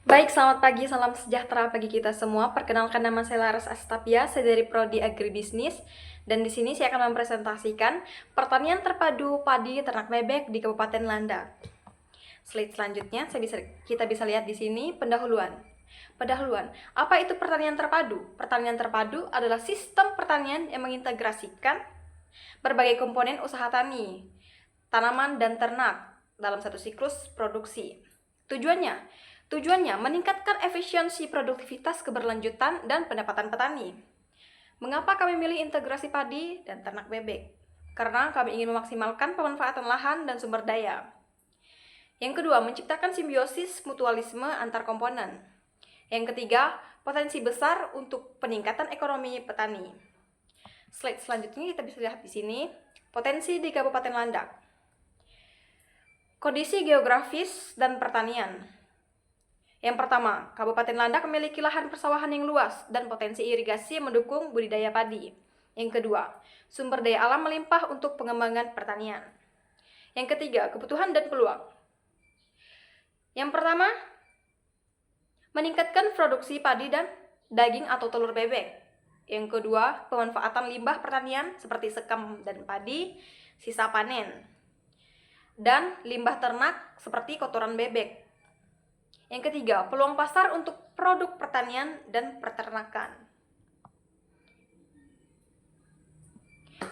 Baik, selamat pagi, salam sejahtera bagi kita semua. Perkenalkan, nama saya Laras Astapia, saya dari Prodi Agribisnis. Dan di sini saya akan mempresentasikan pertanian terpadu padi ternak bebek di Kabupaten Landak. Slide selanjutnya, kita bisa lihat di sini pendahuluan. Apa itu pertanian terpadu? Pertanian terpadu adalah sistem pertanian yang mengintegrasikan berbagai komponen usaha tani, tanaman, dan ternak dalam satu siklus produksi. Tujuannya meningkatkan efisiensi produktivitas, keberlanjutan, dan pendapatan petani. Mengapa kami milih integrasi padi dan ternak bebek? Karena kami ingin memaksimalkan pemanfaatan lahan dan sumber daya. Yang kedua, menciptakan simbiosis mutualisme antar komponen. Yang ketiga, potensi besar untuk peningkatan ekonomi petani. Slide selanjutnya kita bisa lihat di sini, potensi di Kabupaten Landak. Kondisi geografis dan pertanian. Yang pertama, Kabupaten Landak memiliki lahan persawahan yang luas dan potensi irigasi mendukung budidaya padi. Yang kedua, sumber daya alam melimpah untuk pengembangan pertanian. Yang ketiga, kebutuhan dan peluang. Yang pertama, meningkatkan produksi padi dan daging atau telur bebek. Yang kedua, pemanfaatan limbah pertanian seperti sekam dan padi, sisa panen, dan limbah ternak seperti kotoran bebek. Yang ketiga, peluang pasar untuk produk pertanian dan peternakan.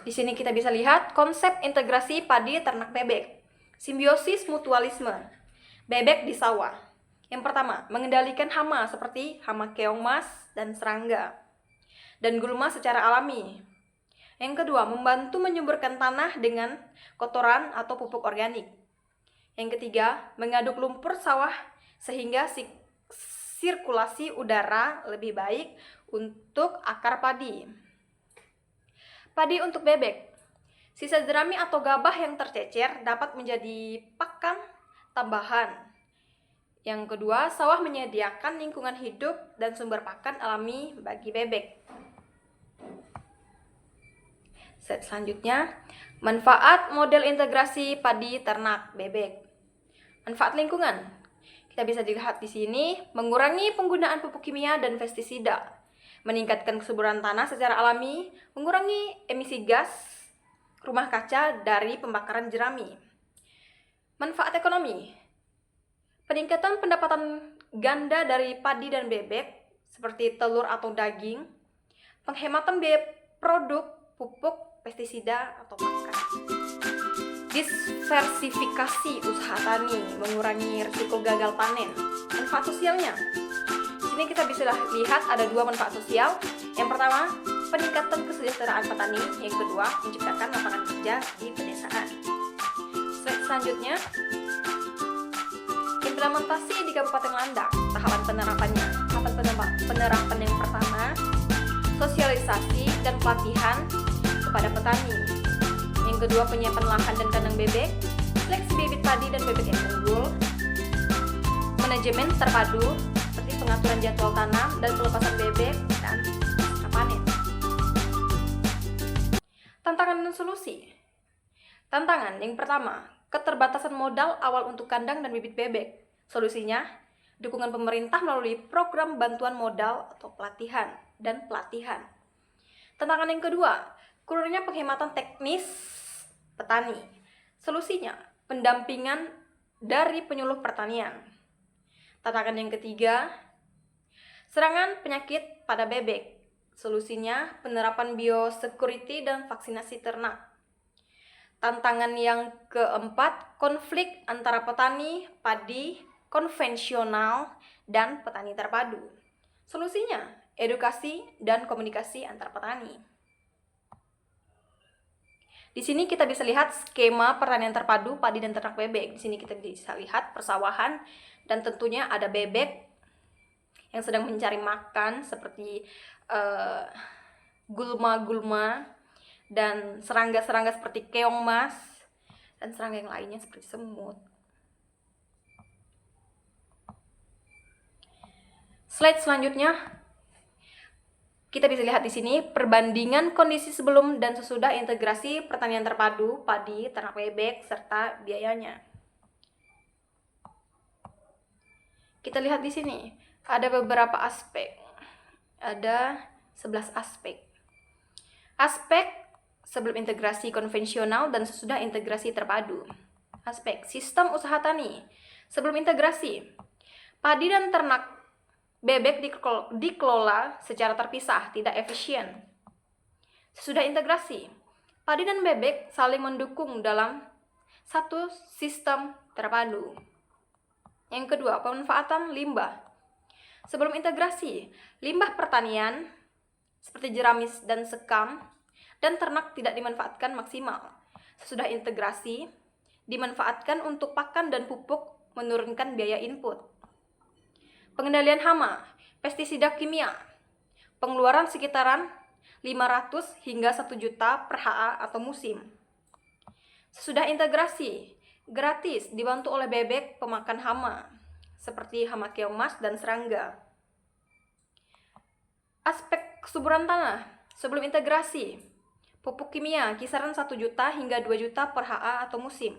Di sini kita bisa lihat konsep integrasi padi ternak bebek. Simbiosis mutualisme. Bebek di sawah. Yang pertama, mengendalikan hama seperti hama keong mas dan serangga, dan gulma secara alami. Yang kedua, membantu menyuburkan tanah dengan kotoran atau pupuk organik. Yang ketiga, mengaduk lumpur sawah sehingga sirkulasi udara lebih baik untuk akar padi. Padi untuk bebek. Sisa jerami atau gabah yang tercecer dapat menjadi pakan tambahan. Yang kedua, sawah menyediakan lingkungan hidup dan sumber pakan alami bagi bebek. Slide selanjutnya, manfaat model integrasi padi ternak bebek. Manfaat lingkungan. Kita bisa dilihat di sini, mengurangi penggunaan pupuk kimia dan pestisida, meningkatkan kesuburan tanah secara alami, mengurangi emisi gas rumah kaca dari pembakaran jerami. Manfaat ekonomi. Peningkatan pendapatan ganda dari padi dan bebek, seperti telur atau daging, penghematan biaya produk pupuk, pestisida, atau pakan. Diversifikasi usaha tani, mengurangi risiko gagal panen. Manfaat sosialnya. Di sini kita bisa lihat ada dua manfaat sosial. Yang pertama, peningkatan kesejahteraan petani. Yang kedua, menciptakan lapangan kerja di pedesaan. Slide selanjutnya, implementasi di Kabupaten Landak. Tahapan penerapannya. Tahapan penerapan yang pertama, sosialisasi dan pelatihan kepada petani. Yang kedua, penyiapan lahan dan kandang bebek, seleksi bibit padi dan bebek yang unggul, manajemen terpadu seperti pengaturan jadwal tanam dan pelepasan bebek dan pasca panen. Tantangan dan solusi. Tantangan yang pertama, keterbatasan modal awal untuk kandang dan bibit bebek. Solusinya, dukungan pemerintah melalui program bantuan modal atau pelatihan. Tantangan yang kedua, kurangnya penghematan teknis petani. Solusinya, pendampingan dari penyuluh pertanian. Tantangan yang ketiga, serangan penyakit pada bebek. Solusinya, penerapan biosecurity dan vaksinasi ternak. Tantangan yang keempat, konflik antara petani padi konvensional dan petani terpadu. Solusinya, edukasi dan komunikasi antar petani. Di sini kita bisa lihat skema pertanian terpadu padi dan ternak bebek. Di sini kita bisa lihat persawahan dan tentunya ada bebek yang sedang mencari makan seperti gulma-gulma dan serangga-serangga seperti keong mas dan serangga yang lainnya seperti semut. Slide selanjutnya, kita bisa lihat di sini perbandingan kondisi sebelum dan sesudah integrasi pertanian terpadu padi, ternak bebek, serta biayanya. Kita lihat di sini, ada beberapa aspek. Ada 11 aspek. Aspek sebelum integrasi konvensional dan sesudah integrasi terpadu. Aspek sistem usaha tani. Sebelum integrasi, padi dan ternak bebek dikelola secara terpisah, tidak efisien. Sesudah integrasi, padi dan bebek saling mendukung dalam satu sistem terpadu. Yang kedua, pemanfaatan limbah. Sebelum integrasi, limbah pertanian seperti jeramis dan sekam dan ternak tidak dimanfaatkan maksimal. Sesudah integrasi, dimanfaatkan untuk pakan dan pupuk, menurunkan biaya input. Pengendalian hama, pestisida kimia, pengeluaran sekitaran 500 hingga 1 juta per HA atau musim. Sesudah integrasi, gratis dibantu oleh bebek pemakan hama, seperti hama keong mas dan serangga. Aspek kesuburan tanah, sebelum integrasi, pupuk kimia kisaran 1 juta hingga 2 juta per HA atau musim.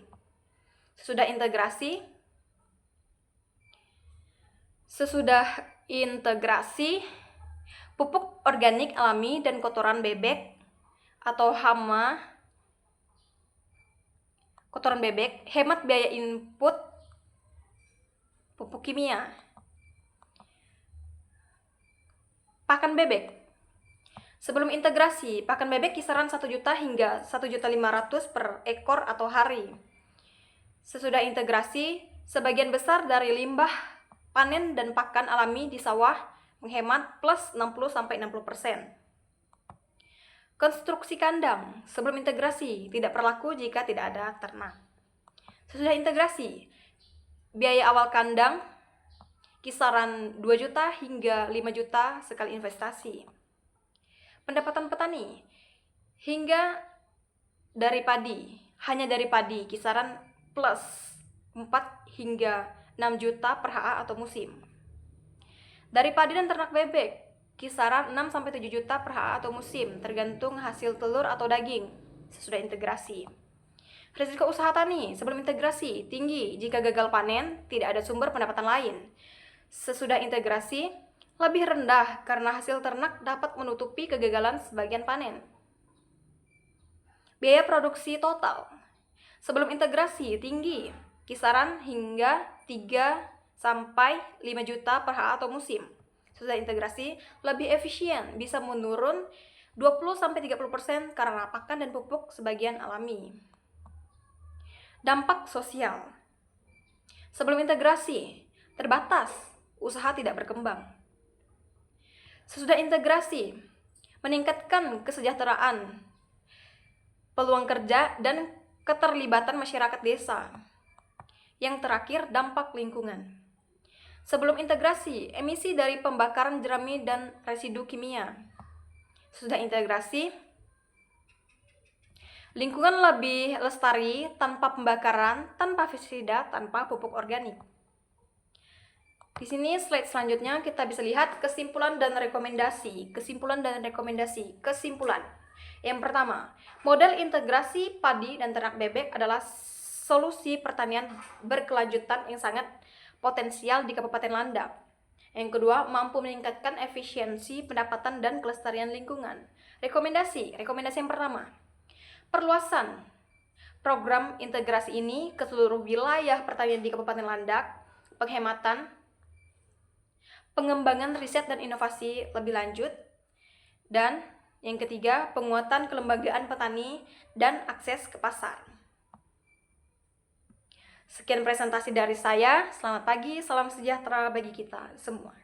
Sesudah integrasi, pupuk organik alami dan kotoran bebek atau hama kotoran bebek, hemat biaya input pupuk kimia. Pakan bebek. Sebelum integrasi, pakan bebek kisaran 1 juta hingga 1.500.000 per ekor atau hari. Sesudah integrasi, sebagian besar dari limbah panen dan pakan alami di sawah menghemat plus 60-60%. Konstruksi kandang. Sebelum integrasi, tidak berlaku jika tidak ada ternak. Sesudah integrasi, biaya awal kandang kisaran 2 juta hingga 5 juta sekali investasi. Pendapatan petani hingga dari padi, hanya dari padi kisaran plus 4 hingga 6 juta per HA atau musim. Dari padi dan ternak bebek, kisaran 6-7 juta per HA atau musim, tergantung hasil telur atau daging sesudah integrasi. Risiko usaha tani sebelum integrasi tinggi jika gagal panen, tidak ada sumber pendapatan lain. Sesudah integrasi, lebih rendah karena hasil ternak dapat menutupi kegagalan sebagian panen. Biaya produksi total sebelum integrasi tinggi, kisaran hingga 3-5 juta per HA atau musim. Sesudah integrasi, lebih efisien, bisa menurun 20-30% karena pakan dan pupuk sebagian alami. Dampak sosial. Sebelum integrasi, terbatas, usaha tidak berkembang. Sesudah integrasi, meningkatkan kesejahteraan, peluang kerja, dan keterlibatan masyarakat desa. Yang terakhir, dampak lingkungan. Sebelum integrasi, emisi dari pembakaran jerami dan residu kimia. Sudah integrasi, lingkungan lebih lestari tanpa pembakaran, tanpa pestisida, tanpa pupuk organik. Di sini slide selanjutnya kita bisa lihat kesimpulan dan rekomendasi. Kesimpulan. Yang pertama, model integrasi padi dan ternak bebek adalah solusi pertanian berkelanjutan yang sangat potensial di Kabupaten Landak. Yang kedua, mampu meningkatkan efisiensi pendapatan dan kelestarian lingkungan. Rekomendasi yang pertama, perluasan program integrasi ini ke seluruh wilayah pertanian di Kabupaten Landak, pengembangan riset dan inovasi lebih lanjut, dan yang ketiga, penguatan kelembagaan petani dan akses ke pasar. Sekian presentasi dari saya. Selamat pagi, salam sejahtera bagi kita semua.